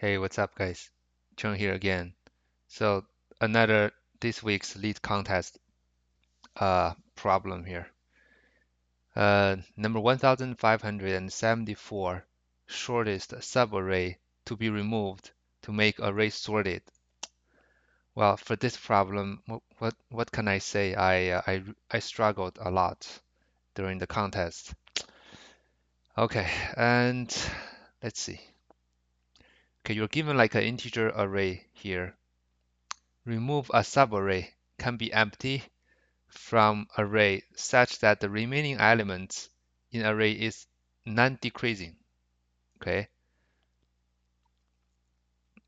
Hey, what's up, guys? Chung here again. So another this week's lead contest problem here. Number 1574, shortest subarray to be removed to make array sorted. Well, for this problem, what can I say? I struggled a lot during the contest. Okay, and let's see. Okay, you're given like an integer array here. Remove a subarray can be empty from array such that the remaining elements in array is non-decreasing. Okay,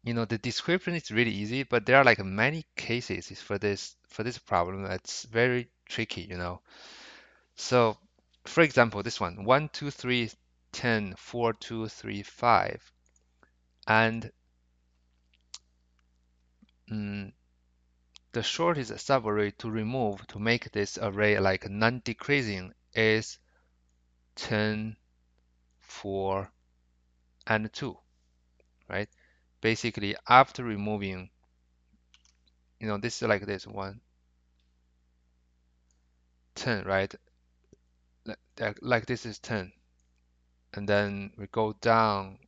the description is really easy, but there are like many cases for this problem. It's very tricky. So, for example, this one 1, 2, 3, 10, 4, 2, 3, 5, and mm, the shortest subarray to remove to make this array like non-decreasing is 10, 4, and 2, right? Basically, after removing, this is like this 1, 10, right? Like this is 10. And then we go down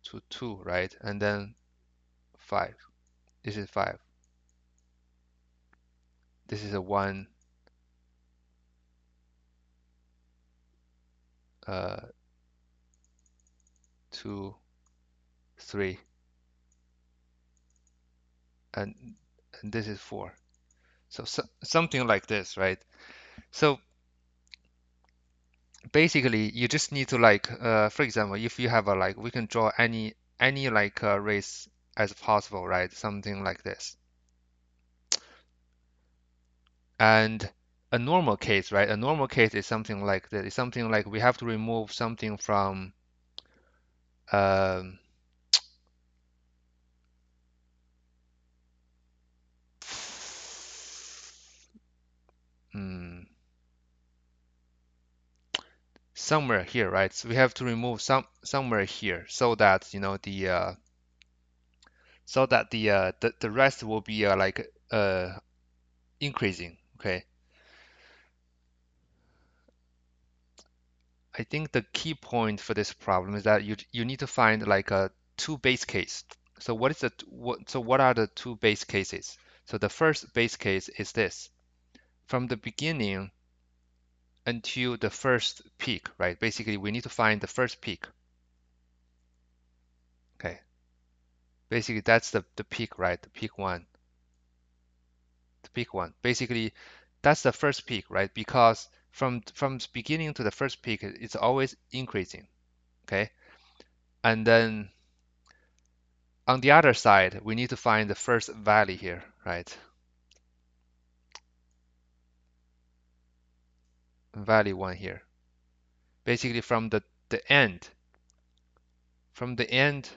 to 2, right? And then 5. This is 5. This is a 1, 2, 3, and, and this is 4. So something like this, right? So basically, you just need to like, for example, if you have a like, we can draw any like race as possible, right? Something like this. And a normal case, right? A normal case is something like that. It's something like we have to remove something from um, hmm, somewhere here, right? So we have to remove somewhere here so that the rest will be like increasing. Okay. I think the key point for this problem is that you need to find like a two base case. So what are the two base cases? So the first base case is this. From the beginning until the first peak, right? Basically, we need to find the first peak. Okay. Basically, that's the peak, right? The peak one. The peak one. Basically, that's the first peak, right? Because from beginning to the first peak, it's always increasing. Okay. And then on the other side, we need to find the first valley here, right? Valley one here. Basically, the end, from the end,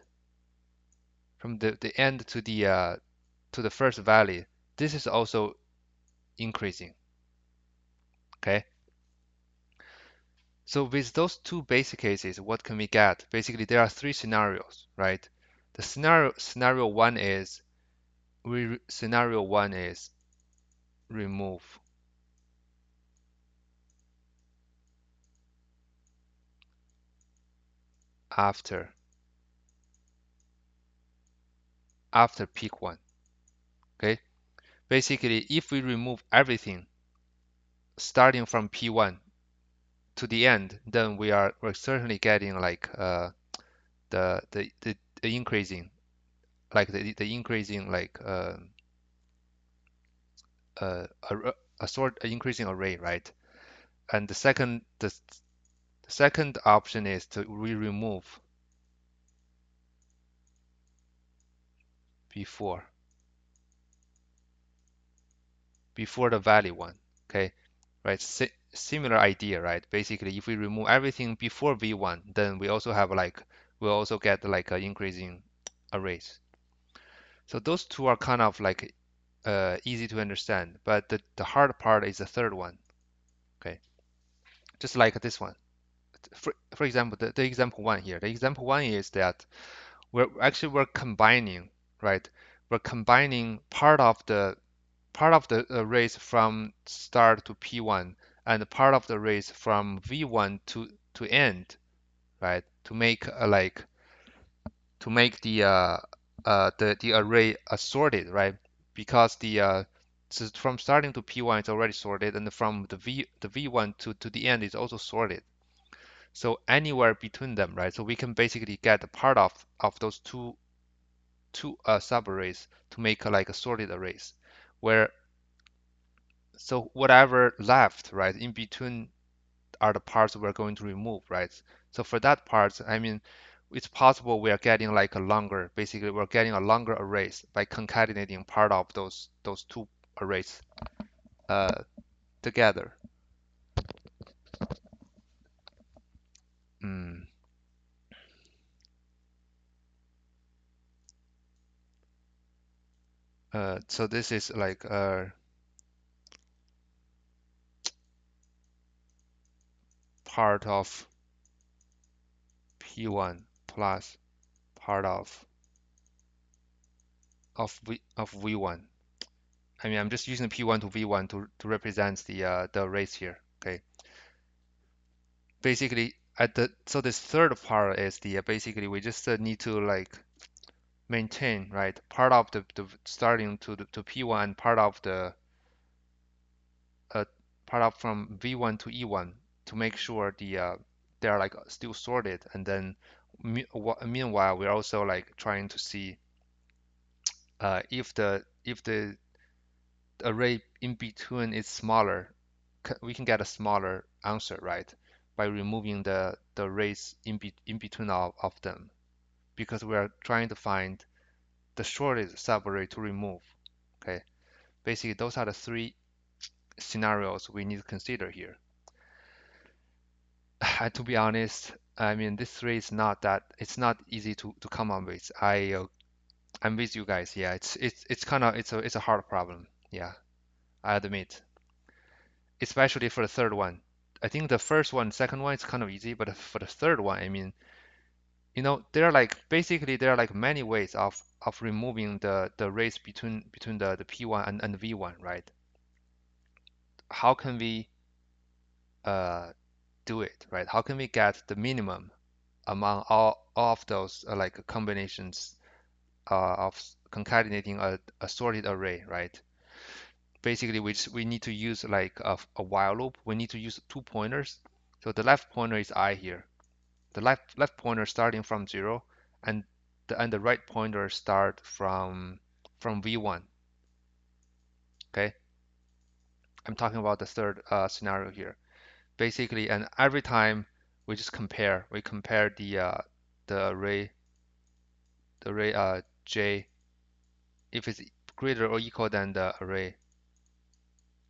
from the end to the first valley, this is also increasing. Okay. So with those two basic cases, what can we get? Basically, there are three scenarios, right? The scenario one is remove after peak one. Okay. Basically, if we remove everything starting from P1 to the end, then we're certainly getting like the increasing the increasing like a sort increasing array, right? And the second option is to remove before the value one. Okay, right? Similar idea, right? Basically, if we remove everything before v1, then we'll also get like increasing arrays. So those two are kind of like easy to understand, but the hard part is the third one. Okay, just like this one. For example, the example one here. The example one is that we're combining, right? We're combining part of the arrays from start to P1 and part of the arrays from V1 to end, right? To make the array sorted, right? Because so from starting to P1 it's already sorted, and from the V1 to the end is also sorted. So anywhere between them, right? So we can basically get a part of those two subarrays to make like a sorted arrays, where so whatever left, right, in between are the parts we're going to remove, right? So for that part, I mean, it's possible we are getting like a longer, basically we're getting a longer arrays by concatenating part of those two arrays uh, together. Mm. So this is like part of P1 plus part of V1. I mean, I'm just using P1 to V1 to represent the arrays here. Okay. Basically, so this third part is basically we just need to like maintain, right, part of the starting to P1, uh, part of from V1 to E1 to make sure they are like still sorted, and then meanwhile we're also like trying to see if the array in between is smaller, we can get a smaller answer, right, by removing the arrays in between of them, because we are trying to find the shortest subarray to remove. Okay, basically those are the three scenarios we need to consider here. And to be honest, I mean this three is it's not easy to come up with. I'm with you guys. Yeah, it's kind of it's a hard problem. Yeah, I admit, especially for the third one. I think the first one, second one is kind of easy, but for the third one, I mean, there are like basically there are like many ways of removing the race between the P1 and V1, right? How can we uh do it, right? How can we get the minimum among all of those like combinations of concatenating a sorted array, right? Basically, we need to use like a while loop. We need to use 2 pointers. So the left pointer is I here. The left pointer starting from 0, and the right pointer start from V1. Okay, I'm talking about the third scenario here. Basically, and every time we compare the array J, if it's greater or equal than the array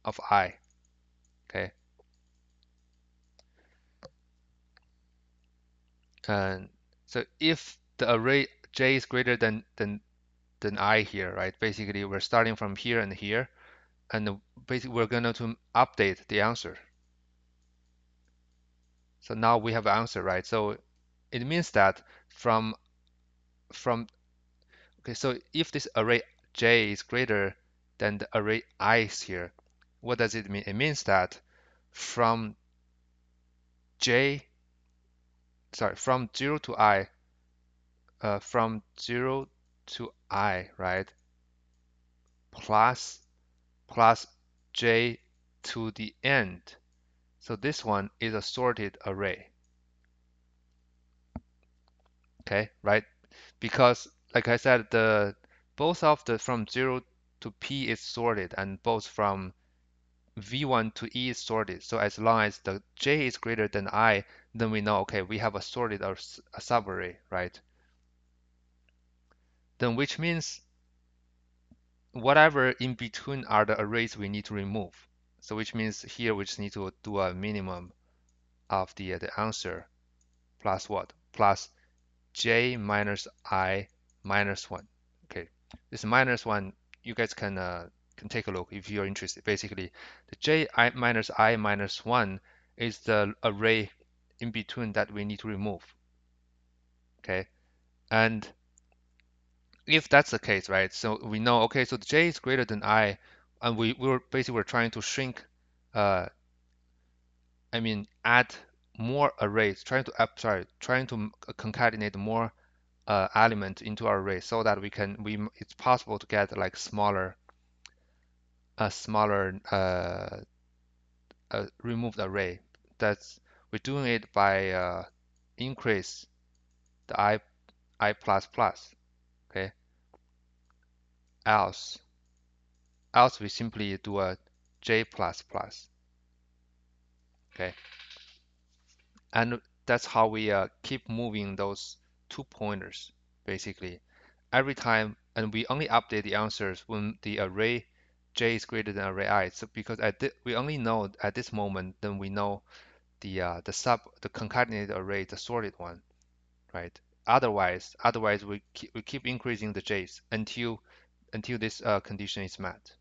of I. Okay, and so if the array J is greater than I here, right? Basically, we're starting from here and here, and basically we're going to update the answer. So now we have an answer, right? So it means that from okay, so if this array J is greater than the array I is here, what does it mean? It means that from J, sorry, from 0 to I, from 0 to I, right? Plus J to the end. So this one is a sorted array. Okay, right? Because like I said, the both of the from 0 to P is sorted, and both from V1 to E is sorted. So as long as the J is greater than I, then we know, okay, we have a sorted a subarray, right? Then which means whatever in between are the arrays we need to remove. So which means here we just need to do a minimum of the answer plus what? Plus J minus I minus 1. Okay, this minus 1, you guys can take a look if you're interested. Basically, the J I minus 1 is the array in between that we need to remove. Okay, and if that's the case, right? So we know, okay, so j is greater than I, and we're trying to shrink, uh, I mean, add more arrays, trying to concatenate more element into our array so that it's possible to get like smaller removed array. That's we're doing it by increase the I plus plus. Okay, else we simply do a j plus plus. Okay, and that's how we keep moving those two pointers basically every time, and we only update the answers when the array j is greater than array I. So because we only know at this moment, then we know the concatenated array, the sorted one, right? Otherwise we keep increasing the j's until this condition is met.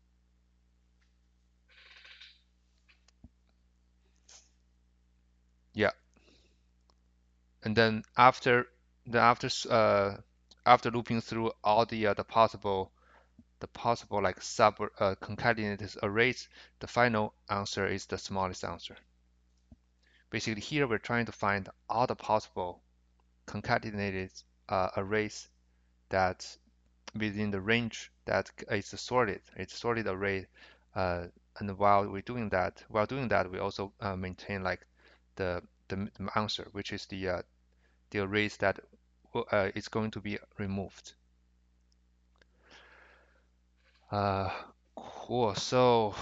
Yeah, and then after looping through all the possible like sub concatenated arrays, the final answer is the smallest answer. Basically, here we're trying to find all the possible concatenated arrays that within the range that is sorted. It's sorted array, and while doing that, we also maintain like the answer, which is the arrays that is going to be removed. Uh, cool. So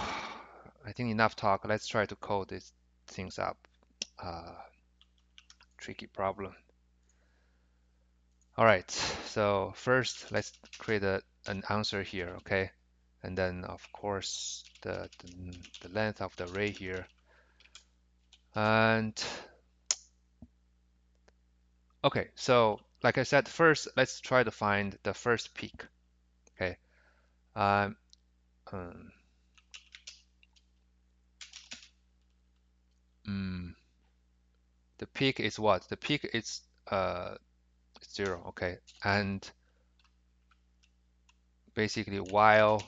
I think enough talk. Let's try to code these things up. Uh, tricky problem. All right. So first, let's create an answer here. Okay. And then of course the length of the array here. And okay, so like I said, first let's try to find the first peak. Okay. Um, um, mm, the peak is what? The peak is 0. Okay. And basically while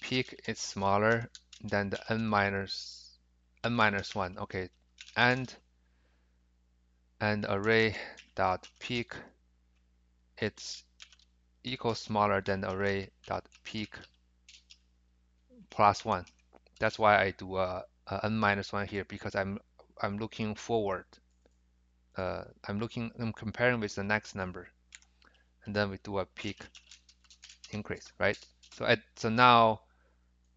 peak is smaller than the n minus 1. Okay. And array dot peak, it's equals smaller than array dot peak plus 1. That's why I do a n minus 1 here, because I'm looking forward. I'm comparing with the next number, and then we do a peak increase, right? So now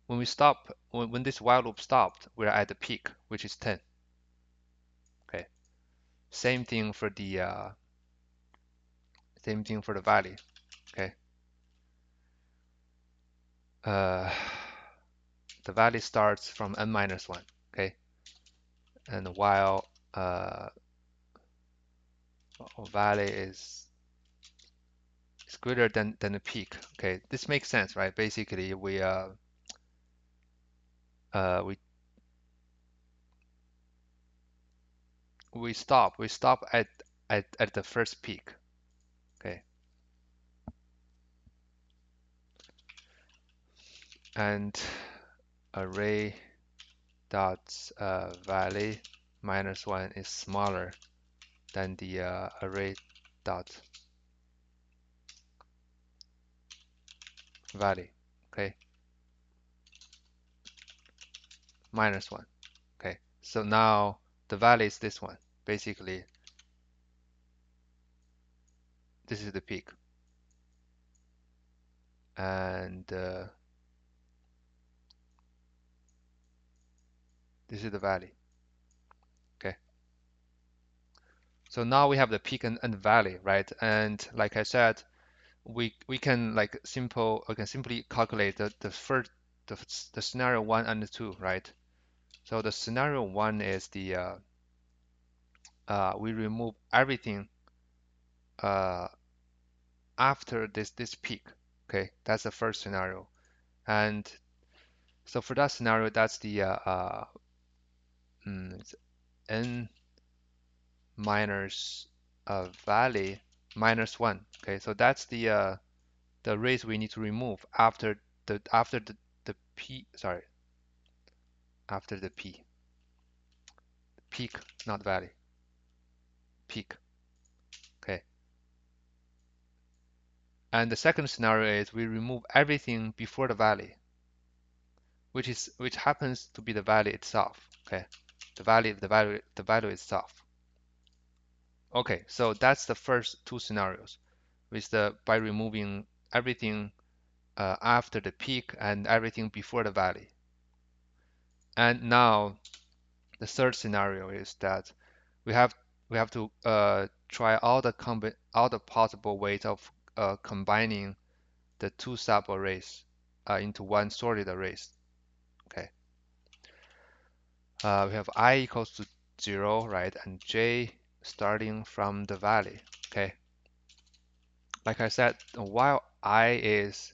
when we stop, when this while loop stopped, we're at the peak, which is 10. Okay. Same thing for the valley. Okay. Uh, the valley starts from n minus 1. Okay. And while valley is greater than the peak. Okay, this makes sense, right? Basically, uh, we we stop at the first peak. Okay, and array dot valley minus 1 is smaller than the array dot valley. Okay, minus 1. Okay, so now the valley is this one. Basically, this is the peak, and this is the valley. Okay. So now we have the peak and valley, right? And like I said, we can simply calculate the scenario 1 and 2, right? So the scenario 1 is we remove everything uh, after this peak. Okay, that's the first scenario. And so for that scenario, that's it's n minus valley minus 1. Okay, so that's the the arrays we need to remove after the p, sorry, after the peak, not valley, peak. Okay. And the second scenario is we remove everything before the valley, which happens to be the valley itself. Okay, the value itself. Okay, so that's the first two scenarios, with the by removing everything after the peak and everything before the valley. And now the third scenario is that we have to try all the possible ways of combining the two subarrays into one sorted array. Okay, we have I equals to 0, right, and j starting from the valley. Okay, like I said, while I is,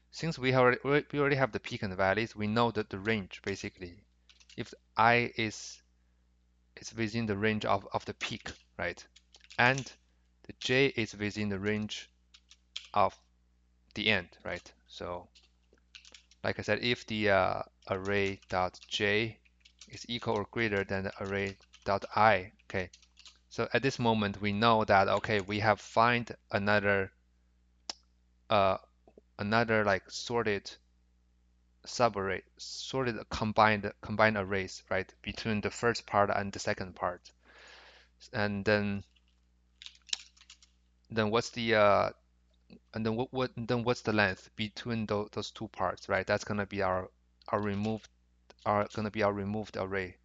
since we already have the peak and the valleys, we know that the range basically, if I is within the range of the peak, right, and the j is within the range of the end, right? So like I said, if the array dot j is equal or greater than the array dot I, okay. So at this moment, we know that, okay, we have find uh, another like sorted subarray, sorted combined arrays, right, between the first part and the second part. And then what's the and then what's the length between those two parts, right? That's gonna be our removed our removed array.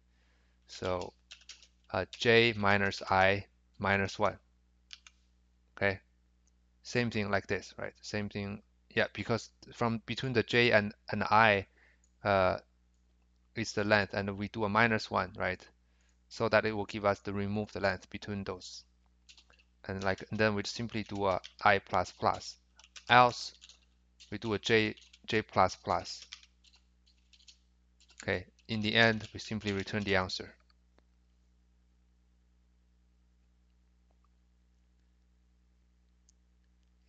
So j minus I minus 1. Okay, same thing like this, right? Same thing, yeah, because from between the j and I uh, is the length, and we do a minus 1, right? So that it will give us the removed length between those. And then we simply do a I plus plus. Else we do a j plus plus. Okay, in the end, we simply return the answer.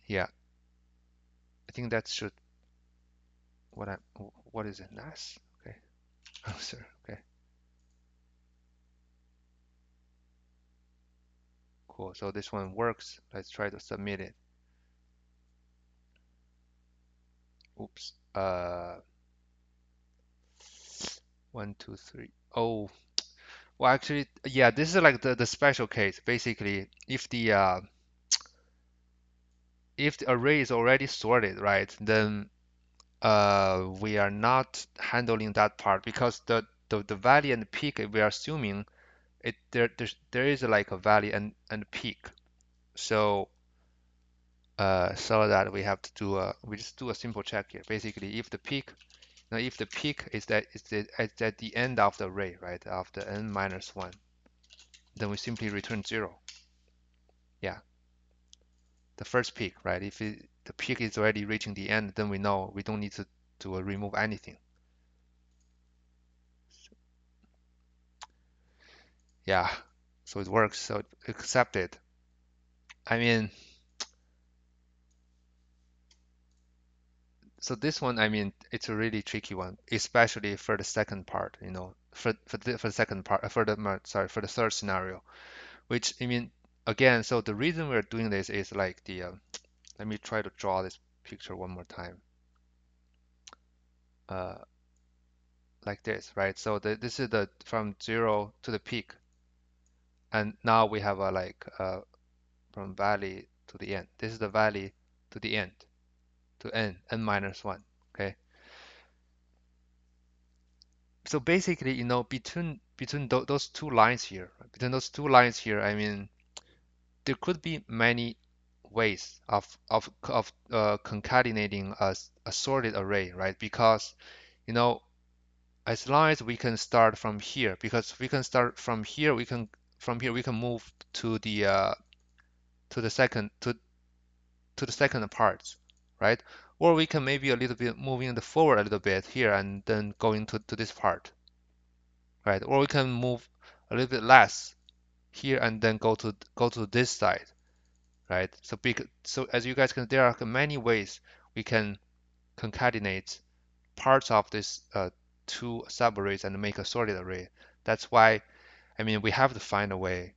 Yeah, I think that should what is it? Nice. Okay, answer. Okay, cool. So this one works. Let's try to submit it. Oops. 1, 2, 3. Oh, well, actually, yeah, this is like the special case. Basically, if the array is already sorted, right, then we are not handling that part, because the valley and the peak, we are assuming there is like a valley and peak. So so that we have to do we just do a simple check here. Basically, if the peak, now if the peak is at the end of the array, right, after n minus 1, then we simply return 0. Yeah, the first peak, right? If the peak is already reaching the end, then we know we don't need to remove anything. Yeah, so it works. So accept it. I mean, so this one, I mean, it's a really tricky one, especially for the second part. For the second part, for the third scenario, which, I mean, again, so the reason we're doing this is like let me try to draw this picture one more time. Uh, like this, right? So this is the from 0 to the peak, and now we have a from valley to the end. This is the valley to the end, to n minus 1. Okay. So basically, between those two lines here, I mean, there could be many ways of concatenating a sorted array, right? Because, you know, as long as we can start from here, because we can start from here, we can move to the second to the second parts, right? Or we can maybe a little bit moving the forward a little bit here and then going to this part, right? Or we can move a little bit less here and then go to this side, right? So as you guys can, there are many ways we can concatenate parts of this two subarrays and make a sorted array. That's why, I mean, we have to find a way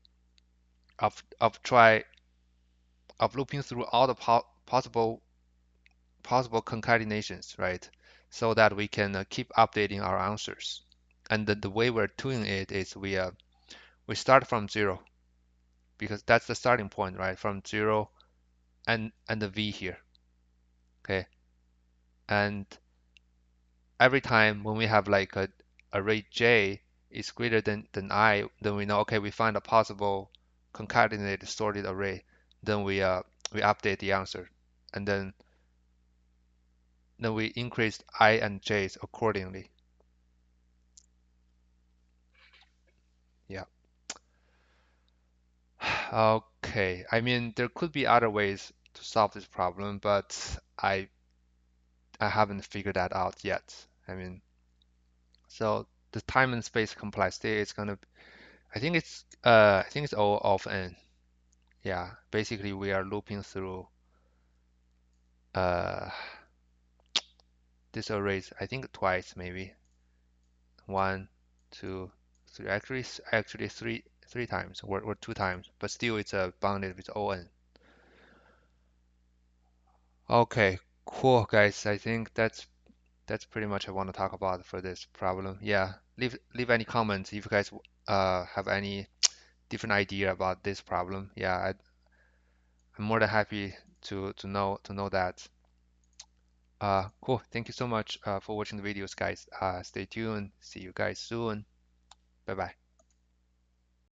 of looping through all the possible concatenations, right? So that we can keep updating our answers. And the way we're doing it is we start from zero because that's the starting point, right? From zero and the v here, okay? And every time when we have like a array j is greater than I, then we know, okay, we find a possible concatenated sorted array. Then we update the answer, and then we increase I and j's accordingly. Yeah. Okay. I mean, there could be other ways to solve this problem, but I haven't figured that out yet. I mean, so the time and space complexity is gonna, I think it's O of n. Yeah, basically we are looping through uh this arrays, I think twice maybe. One, two, three. Actually three times or two times, but still it's bounded with O(n). Okay, cool guys. I think that's pretty much I want to talk about for this problem. Yeah, leave any comments if you guys have any different idea about this problem. Yeah, I'm more than happy to know that. Cool. Thank you so much for watching the videos, guys. Stay tuned. See you guys soon. Bye bye.